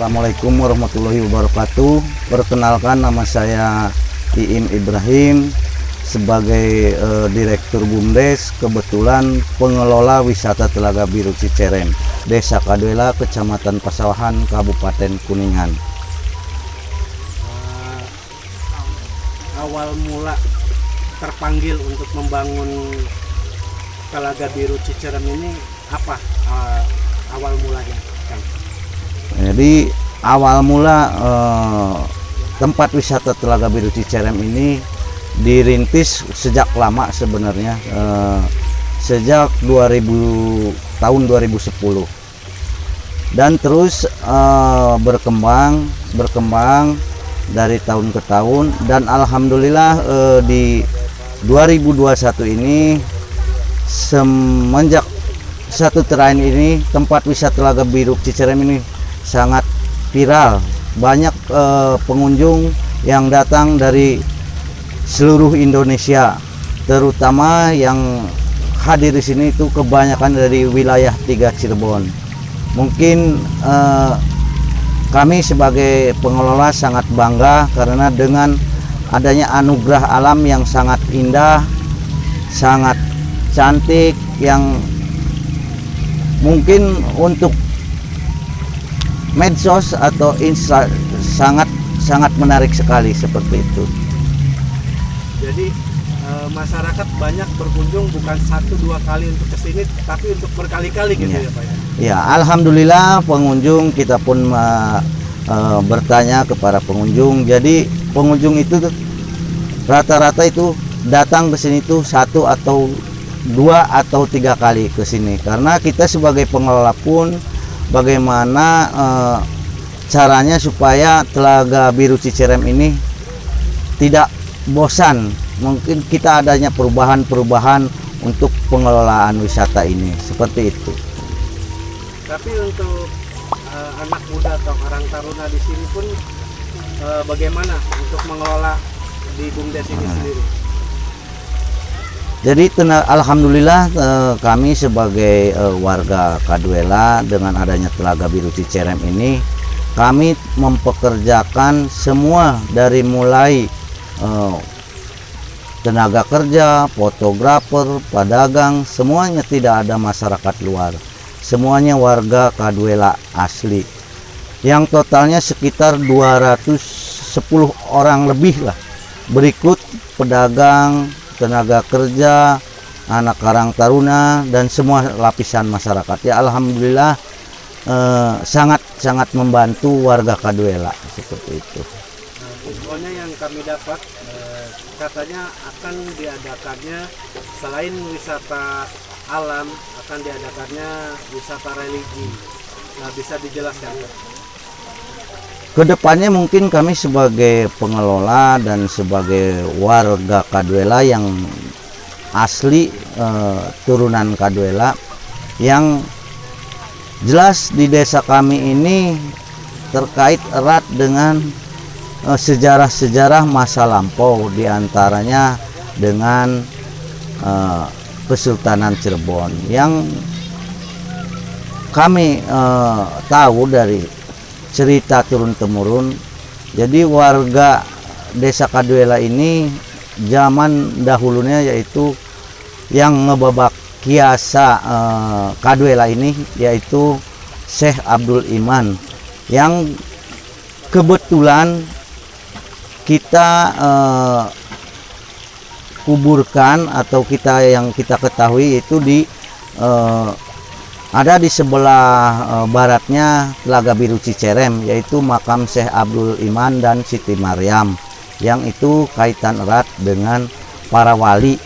Assalamualaikum warahmatullahi wabarakatuh. Perkenalkan, nama saya Iim Ibrahim sebagai Direktur BUMDes, kebetulan pengelola wisata Telaga Biru Cicerem, Desa Kaduela, Kecamatan Pasawahan, Kabupaten Kuningan. Awal mula terpanggil untuk membangun Telaga Biru Cicerem ini apa awal mulanya, Kang? Jadi awal mula tempat wisata Telaga Biru Cicerem ini dirintis sejak lama sebenarnya, sejak tahun 2010, dan terus berkembang dari tahun ke tahun, dan alhamdulillah di 2021 ini semenjak satu terakhir ini tempat wisata Telaga Biru Cicerem ini sangat viral. Banyak pengunjung yang datang dari seluruh Indonesia, terutama yang hadir di sini itu kebanyakan dari wilayah 3 Cirebon. Mungkin kami sebagai pengelola sangat bangga karena dengan adanya anugerah alam yang sangat indah, sangat cantik, yang mungkin untuk medsos atau Insta sangat menarik sekali seperti itu. Jadi masyarakat banyak berkunjung bukan 1-2 kali untuk kesini, tapi untuk berkali-kali gitu ya Pak ya? Ya, alhamdulillah pengunjung, kita pun bertanya kepada pengunjung. Jadi pengunjung itu rata-rata itu datang ke sini tuh 1 atau 2 atau 3 kali ke sini, karena kita sebagai pengelola pun bagaimana caranya supaya Telaga Biru Cicerem ini tidak bosan. Mungkin kita adanya perubahan untuk pengelolaan wisata ini, seperti itu. Tapi untuk anak muda atau karang taruna di sini pun bagaimana untuk mengelola di BUMDes ini sendiri? Jadi alhamdulillah kami sebagai warga Kaduela, dengan adanya Telaga Biru Cicerem ini, kami mempekerjakan semua dari mulai tenaga kerja, fotografer, pedagang, semuanya, tidak ada masyarakat luar. Semuanya warga Kaduela asli. Yang totalnya sekitar 210 orang lebih lah. Berikut pedagang, tenaga kerja, anak karang taruna, dan semua lapisan masyarakat. Ya alhamdulillah sangat membantu warga Kaduela seperti itu. Infonya yang kami dapat katanya akan diadakannya selain wisata alam, akan diadakannya wisata religi. Nah, bisa dijelaskan Pak? Kedepannya mungkin kami sebagai pengelola dan sebagai warga Kaduela yang asli, turunan Kaduela, yang jelas di desa kami ini terkait erat dengan sejarah-sejarah masa lampau, diantaranya dengan Kesultanan Cirebon, yang kami tahu dari cerita turun-temurun. Jadi warga desa Kaduela ini zaman dahulunya, yaitu yang ngebabak kiasa Kaduela ini, yaitu Syekh Abdul Iman, yang kebetulan kita kuburkan, atau yang kita ketahui itu ada di sebelah baratnya Telaga Biru Cicerem, yaitu makam Syekh Abdul Iman dan Siti Maryam, yang itu kaitan erat dengan para wali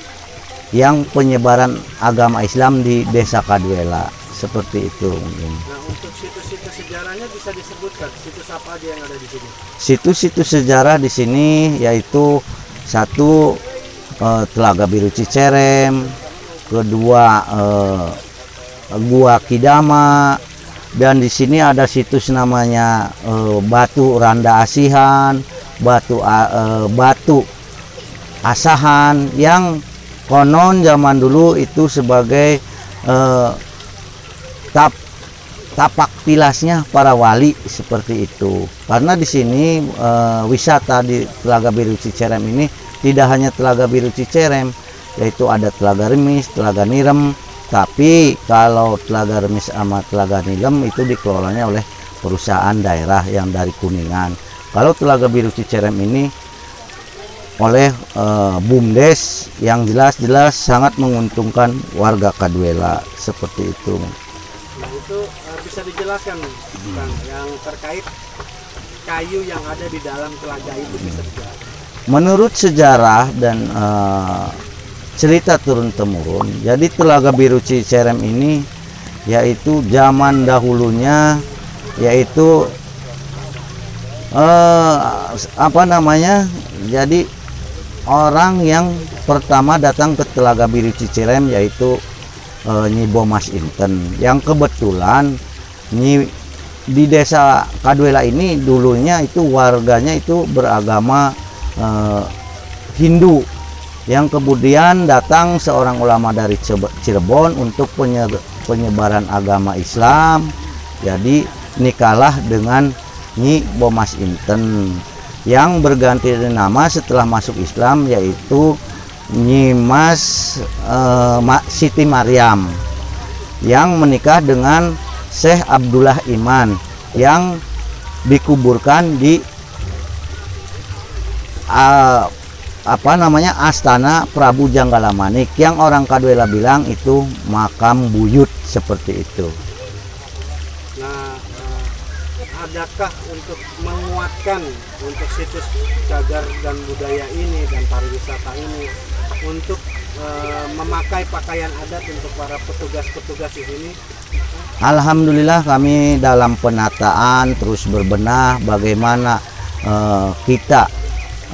yang penyebaran agama Islam di desa Kaduela, seperti itu mungkin. Nah, untuk situs-situs sejarahnya bisa disebutkan situs apa aja yang ada di sini? Situs-situs sejarah di sini yaitu 1, Telaga Biru Cicerem, kedua Gua Kidama, dan di sini ada situs namanya Batu Randa Asihan, Batu Asahan, yang konon zaman dulu itu sebagai tapak tilasnya para wali seperti itu. Karena di sini wisata di Telaga Biru Cicerem ini tidak hanya Telaga Biru Cicerem, yaitu ada Telaga Remis, Telaga Nirem. Tapi kalau Telaga Remis sama Telaga Nirem itu dikelolanya oleh perusahaan daerah yang dari Kuningan. Kalau Telaga Biru Cicerem ini oleh BUMDes yang jelas-jelas sangat menguntungkan warga Kaduela seperti itu. Nah itu bisa dijelaskan Kang, yang terkait kayu yang ada di dalam telaga itu bisa dijelaskan. Menurut sejarah dan cerita turun-temurun, jadi Telaga Biru Cicerem ini yaitu zaman dahulunya yaitu jadi orang yang pertama datang ke Telaga Biru Cicerem yaitu Nyi Bomas Inten, yang kebetulan di desa Kaduela ini dulunya itu warganya itu beragama Hindu, yang kemudian datang seorang ulama dari Cirebon untuk penyebaran agama Islam. Jadi nikahlah dengan Nyi Bomas Inten yang berganti nama setelah masuk Islam yaitu Nyimas Siti Maryam, yang menikah dengan Syekh Abdullah Iman yang dikuburkan di Astana Prabu Janggala-Manik, yang orang Kaduela bilang itu makam buyut seperti itu. Nah, adakah untuk menguatkan untuk situs cagar dan budaya ini dan pariwisata ini untuk memakai pakaian adat untuk para petugas-petugas di sini? Alhamdulillah kami dalam penataan terus berbenah bagaimana kita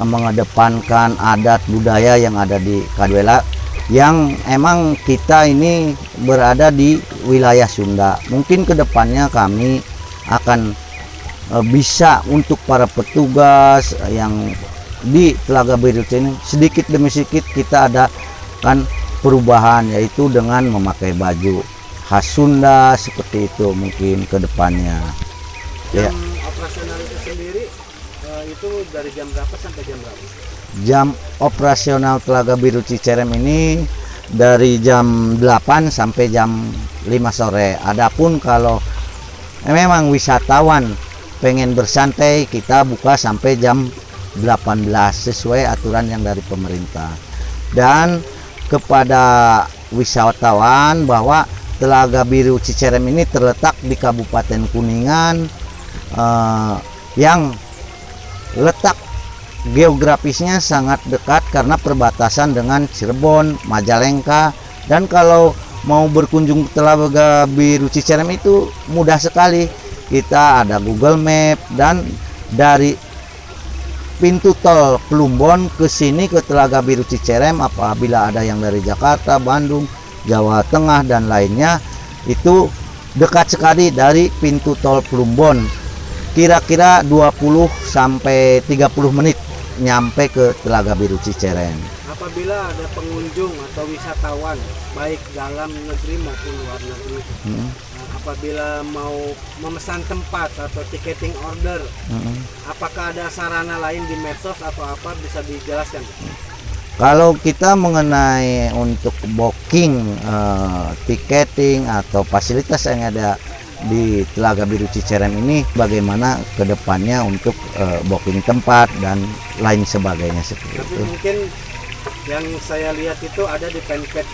mengedepankan adat budaya yang ada di Kaduela, yang emang kita ini berada di wilayah Sunda. Mungkin kedepannya kami akan bisa untuk para petugas yang di Telaga Biru ini sedikit demi sedikit kita ada kan perubahan, yaitu dengan memakai baju khas Sunda seperti itu mungkin ke depannya. Jam operasional itu sendiri itu dari jam berapa sampai jam berapa? Jam operasional Telaga Biru Cicerem ini dari jam 8 sampai jam 5 sore. Adapun kalau memang wisatawan pengen bersantai, kita buka sampai jam 18 sesuai aturan yang dari pemerintah. Dan kepada wisatawan bahwa Telaga Biru Cicerem ini terletak di Kabupaten Kuningan, yang letak geografisnya sangat dekat karena perbatasan dengan Cirebon, Majalengka. Dan kalau mau berkunjung ke Telaga Biru Cicerem itu mudah sekali. Kita ada Google Map, dan dari pintu tol Plumbon ke sini ke Telaga Biru Cicerem apabila ada yang dari Jakarta, Bandung, Jawa Tengah dan lainnya, itu dekat sekali dari pintu tol Plumbon. Kira-kira 20 sampai 30 menit nyampe ke Telaga Biru Cicerem. Apabila ada pengunjung atau wisatawan baik dalam negeri maupun luar negeri, apabila mau memesan tempat atau tiketing order, apakah ada sarana lain di medsos atau apa, bisa dijelaskan? Kalau kita mengenai untuk booking, tiketing atau fasilitas yang ada di Telaga Biru Cicerem ini, bagaimana kedepannya untuk booking tempat dan lain sebagainya seperti Tapi itu. mungkin yang saya lihat itu ada di fanpage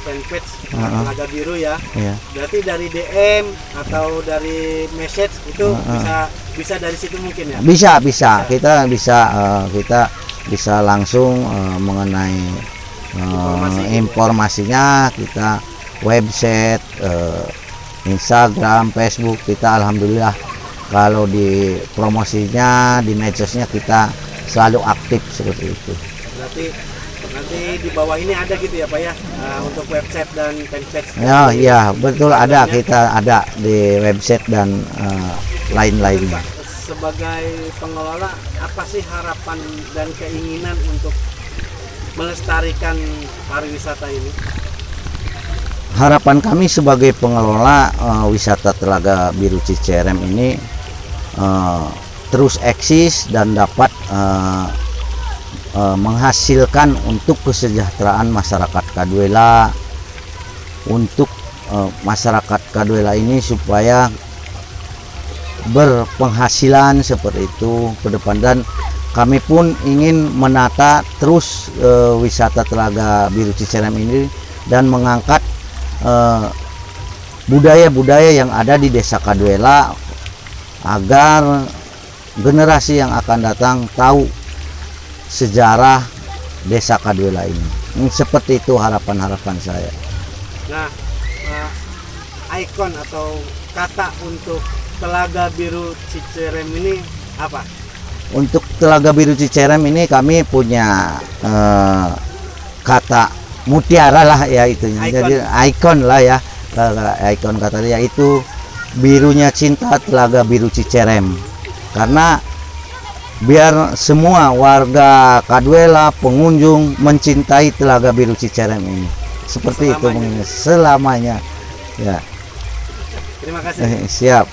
Telaga Biru ya. Iya. Berarti dari DM atau dari message itu bisa dari situ mungkin ya. Bisa. Kita bisa langsung mengenai informasinya, kita website, Instagram, Facebook, kita alhamdulillah kalau di promosinya di medsosnya kita selalu aktif seperti itu. Berarti nanti di bawah ini ada gitu ya Pak ya, untuk website dan fanpage. Ya betul, ada, kita ada di website dan lain-lainnya. Sebagai pengelola, apa sih harapan dan keinginan untuk melestarikan pariwisata ini? harapan kami sebagai pengelola wisata Telaga Biru Cicerem ini terus eksis dan dapat menghasilkan untuk kesejahteraan masyarakat Kaduela, untuk masyarakat Kaduela ini supaya berpenghasilan seperti itu ke depan. Dan kami pun ingin menata terus wisata Telaga Biru Cicerem ini dan mengangkat budaya-budaya yang ada di Desa Kaduela agar generasi yang akan datang tahu sejarah Desa Kaduela ini. Seperti itu harapan-harapan saya. Nah, ikon atau kata untuk Telaga Biru Cicerem ini apa? Untuk Telaga Biru Cicerem ini kami punya kata mutiara lah ya itunya. Jadi ikon lah ya, ikon katanya yaitu birunya cinta Telaga Biru Cicerem. Karena biar semua warga Kaduela, pengunjung mencintai Telaga Biru Cicerem ini. Seperti selamanya. Itu selamanya. Ya. Terima kasih. Siap.